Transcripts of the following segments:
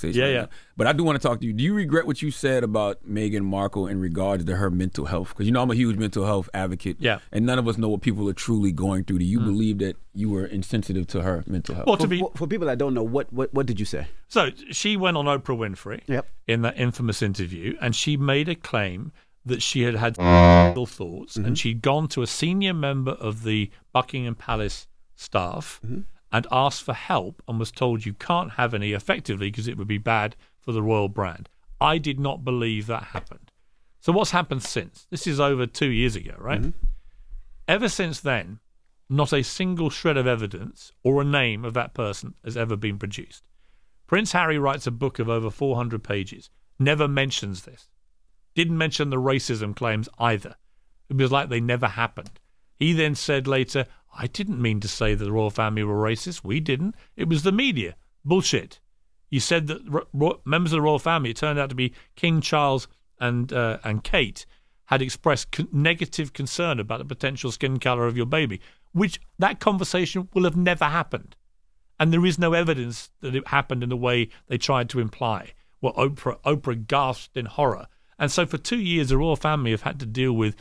conversation. Yeah, right yeah. now. But I do want to talk to you. Do you regret what you said about Meghan Markle in regards to her mental health? Because you know I'm a huge mental health advocate. Yeah. And none of us know what people are truly going through. Do you believe that you were insensitive to her mental health? Well, For people that don't know, what did you say? So she went on Oprah Winfrey in that infamous interview, and she made a claim that she had suicidal thoughts, and she'd gone to a senior member of the Buckingham Palace staff and asked for help, and was told you can't have any effectively because it would be bad for the royal brand. I did not believe that happened. So what's happened since? This is over 2 years ago, right? Ever since then, not a single shred of evidence or a name of that person has ever been produced. Prince Harry writes a book of over 400 pages, never mentions this. Didn't mention the racism claims either. It was like they never happened. He then said later, I didn't mean to say that the royal family were racist. We didn't. It was the media. Bullshit. You said that members of the royal family, it turned out to be King Charles and Kate, had expressed negative concern about the potential skin colour of your baby, which that conversation will have never happened. And there is no evidence that it happened in the way they tried to imply. Well, Oprah gasped in horror. And so for 2 years, the royal family have had to deal with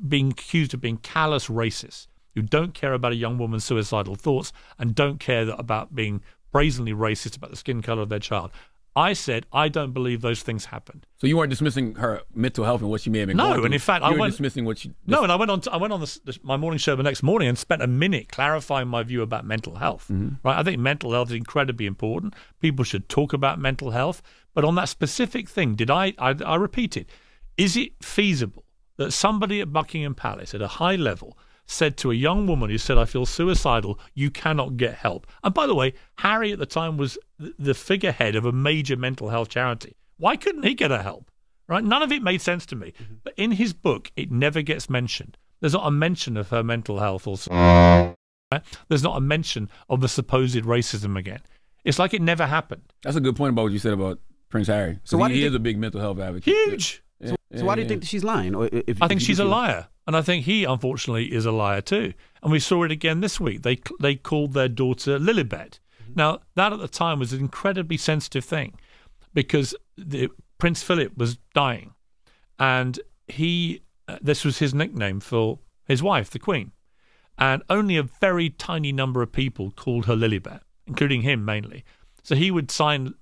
being accused of being callous racists who don't care about a young woman's suicidal thoughts and don't care about being brazenly racist about the skin color of their child. I said, I don't believe those things happened. So you weren't dismissing her mental health and what she may have been going through. And in fact, you were dismissing what she... No, and I went on my morning show the next morning and spent a minute clarifying my view about mental health. Right? I think mental health is incredibly important. People should talk about mental health. But on that specific thing, I repeated, is it feasible that somebody at Buckingham Palace at a high level said to a young woman who said, I feel suicidal, you cannot get help? And by the way, Harry at the time was the figurehead of a major mental health charity. Why couldn't he get her help? Right? None of it made sense to me. But in his book, it never gets mentioned. There's not a mention of her mental health also. Right? There's not a mention of the supposed racism again. It's like it never happened. That's a good point about what you said about Prince Harry. So why he is a big mental health advocate. Huge. So why do you think she's lying? Or I think she's a liar. And I think he, unfortunately, is a liar too. And we saw it again this week. They called their daughter Lilibet. Now, that at the time was an incredibly sensitive thing because Prince Philip was dying. And this was his nickname for his wife, the Queen. And only a very tiny number of people called her Lilibet, including him mainly. So he would sign,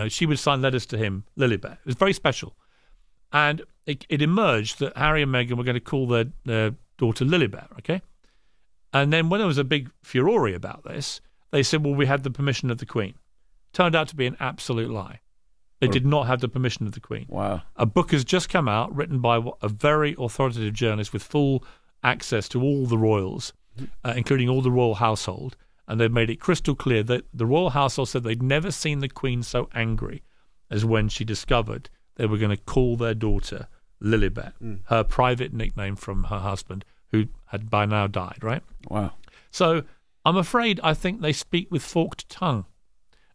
she would sign letters to him, Lilibet. It was very special. And it emerged that Harry and Meghan were going to call their daughter Lilibet, okay? And then when there was a big furore about this, they said, well, we had the permission of the Queen. Turned out to be an absolute lie. They did not have the permission of the Queen. Wow. A book has just come out, written by a very authoritative journalist with full access to all the royals, including all the royal household, and they've made it crystal clear that the royal household said they'd never seen the Queen so angry as when she discovered they were going to call their daughter Lilibet, her private nickname from her husband, who had by now died, right? Wow. So I'm afraid I think they speak with forked tongue.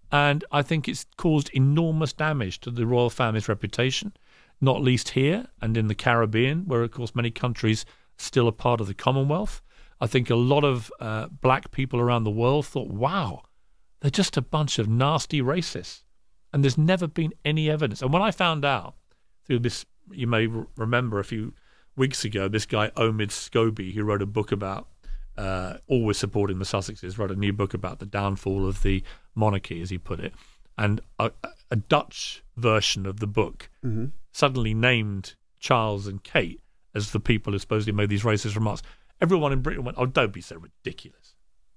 And I think it's caused enormous damage to the royal family's reputation, not least here and in the Caribbean, where, of course, many countries still are part of the Commonwealth. I think a lot of black people around the world thought, wow, they're just a bunch of nasty racists. And there's never been any evidence. And when I found out through this, you may remember a few weeks ago, this guy Omid Scobie, who wrote a book about always supporting the Sussexes, wrote a new book about the downfall of the monarchy, as he put it. And a Dutch version of the book suddenly named Charles and Kate as the people who supposedly made these racist remarks. Everyone in Britain went, oh, don't be so ridiculous,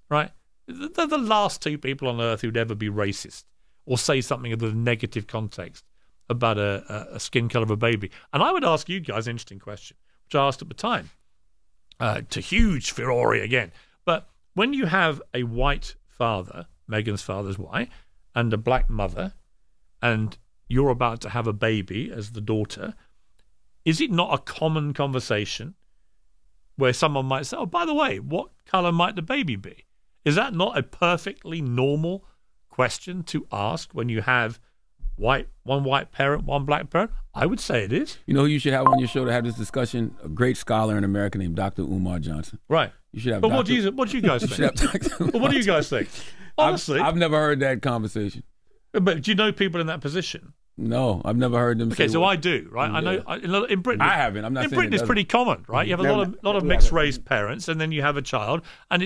right? They're the last two people on earth who'd ever be racist or say something of the negative context about a skin colour of a baby. And I would ask you guys an interesting question, which I asked at the time, to huge furore again. But when you have a white father, Meghan's father's white, and a black mother, and you're about to have a baby as the daughter, is it not a common conversation where someone might say, oh, by the way, what colour might the baby be? Is that not a perfectly normal question to ask when you have one white parent, one black parent? I would say it is. You know who you should have on your show to have this discussion? A great scholar in America named Dr. Umar Johnson. Right. You should have. But what do you guys think? Well, what do you guys think? Honestly, I've never heard that conversation. But do you know people in that position? No, I've never heard them. Okay, say so what- I do, right? I know in Britain. I haven't. I'm not in saying Britain. it It's pretty common, right? You have a lot of Yeah, mixed race parents, and then you have a child, and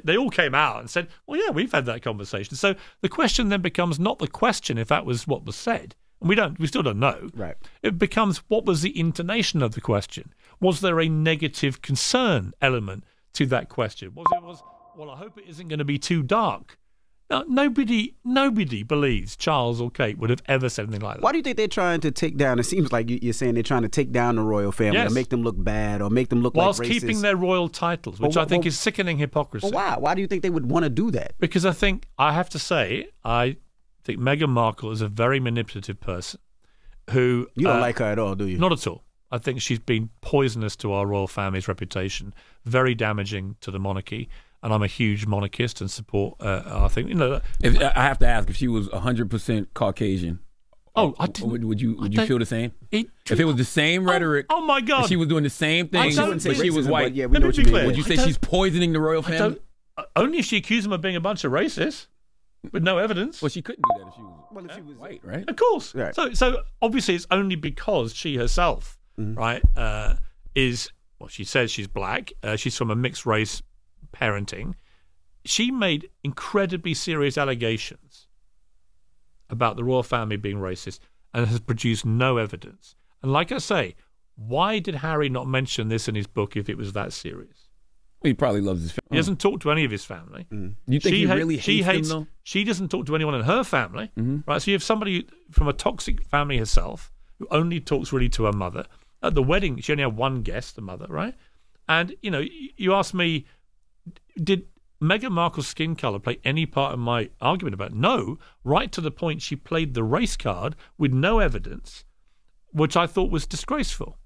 they all came out and said, "Well, yeah, we've had that conversation." So the question then becomes not the question if that was what was said, and we still don't know. Right. It becomes what was the intonation of the question? Was there a negative concern element to that question? Well, I hope it isn't going to be too dark. Now, nobody believes Charles or Kate would have ever said anything like that. Why do you think they're trying to take down? It seems like you're saying they're trying to take down the royal family Yes. or make them look bad or make them look Whilst like racist. keeping their royal titles, which I think is sickening hypocrisy. Well, why? Why do you think they would want to do that? Because I think Meghan Markle is a very manipulative person who... You don't like her at all, do you? Not at all. I think she's been poisonous to our royal family's reputation, very damaging to the monarchy, and I'm a huge monarchist and support, I think, If, I have to ask if she was 100% Caucasian. Oh, I didn't... Would you feel the same? If it was the same rhetoric, oh my God. and she was doing the same thing, don't but she was racism, white. but yeah, we Let know me what be you mean. clear. Would you say she's poisoning the royal family? Only if she accused them of being a bunch of racists with no evidence. Well, she couldn't do that if she was, white, right? Of course. Right. So obviously it's only because she herself, right, is, well, she says she's black. She's from a mixed race parenting. She made incredibly serious allegations about the royal family being racist and has produced no evidence. And like I say, why did Harry not mention this in his book if it was that serious? He probably loves his family. He doesn't talk to any of his family. You think he really hates them, though? She doesn't talk to anyone in her family, right? So you have somebody from a toxic family herself who only talks really to her mother. At the wedding, she only had one guest, the mother, right? And, you ask me, did Meghan Markle's skin colour play any part in my argument about it? No, right to the point she played the race card with no evidence, which I thought was disgraceful.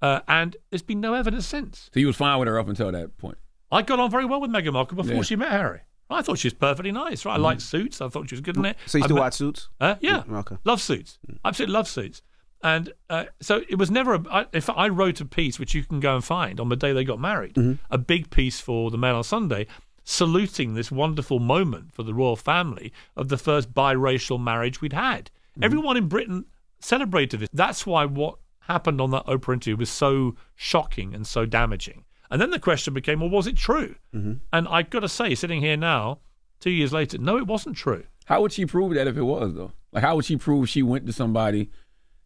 And there's been no evidence since. So you was fine with her up until that point? I got on very well with Meghan Markle before she met Harry. I thought she was perfectly nice. Right? I liked Suits. I thought she was good in it. So you still watch Suits? Yeah. Okay. Love Suits. Absolutely love Suits. And so it was never... in fact, I wrote a piece, which you can go and find, on the day they got married. A big piece for the Mail on Sunday, saluting this wonderful moment for the royal family of the first biracial marriage we'd had. Everyone in Britain celebrated this. That's why what happened on that Oprah interview was so shocking and so damaging. And then the question became, well, was it true? And I've got to say, sitting here now, 2 years later, no, it wasn't true. How would she prove that if it was, though? Like, how would she prove she went to somebody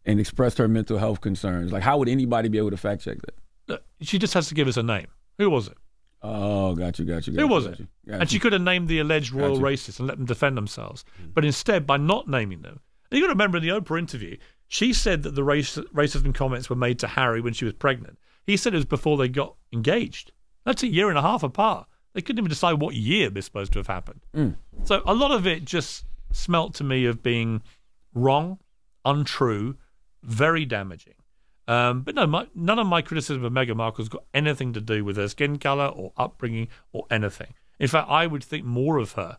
and expressed her mental health concerns? Like, how would anybody be able to fact check that? Look, she just has to give us a name. Who was it? Oh, got you. Who was it? And she could have named the alleged royal racists and let them defend themselves. But instead, by not naming them, and you've got to remember in the Oprah interview, she said that the racism comments were made to Harry when she was pregnant. He said it was before they got engaged. That's a year and a half apart. They couldn't even decide what year this was supposed to have happened. So a lot of it just smelt to me of being wrong, untrue, very damaging. But no, none of my criticism of Meghan Markle's got anything to do with her skin colour or upbringing or anything. In fact, I would think more of her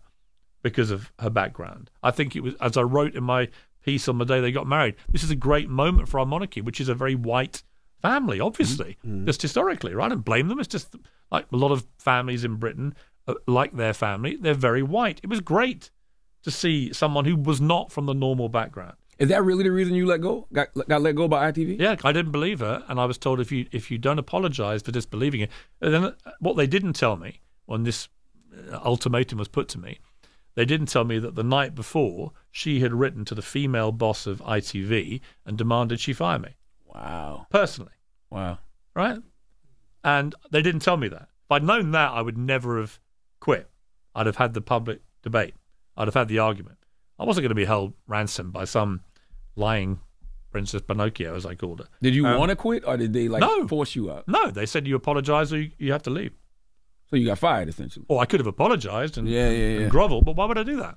because of her background. I think it was, as I wrote in my piece on the day they got married, this is a great moment for our monarchy, which is a very white family, obviously, just historically, right? I don't blame them. It's just like a lot of families in Britain, like their family, they're very white. It was great to see someone who was not from the normal background. Is that really the reason you got let go by ITV? Yeah, I didn't believe her, and I was told if you don't apologise for disbelieving it, then what they didn't tell me when this ultimatum was put to me, they didn't tell me that the night before she had written to the female boss of ITV and demanded she fire me. Wow. Personally. Wow. Right? And they didn't tell me that. If I'd known that, I would never have quit. I'd have had the public debate. I'd have had the argument. I wasn't going to be held ransom by some lying Princess Pinocchio, as I called her. Did you want to quit, or did they force you out? No, they said you apologise or you have to leave. So you got fired, essentially. Or I could have apologised and and grovel, but why would I do that?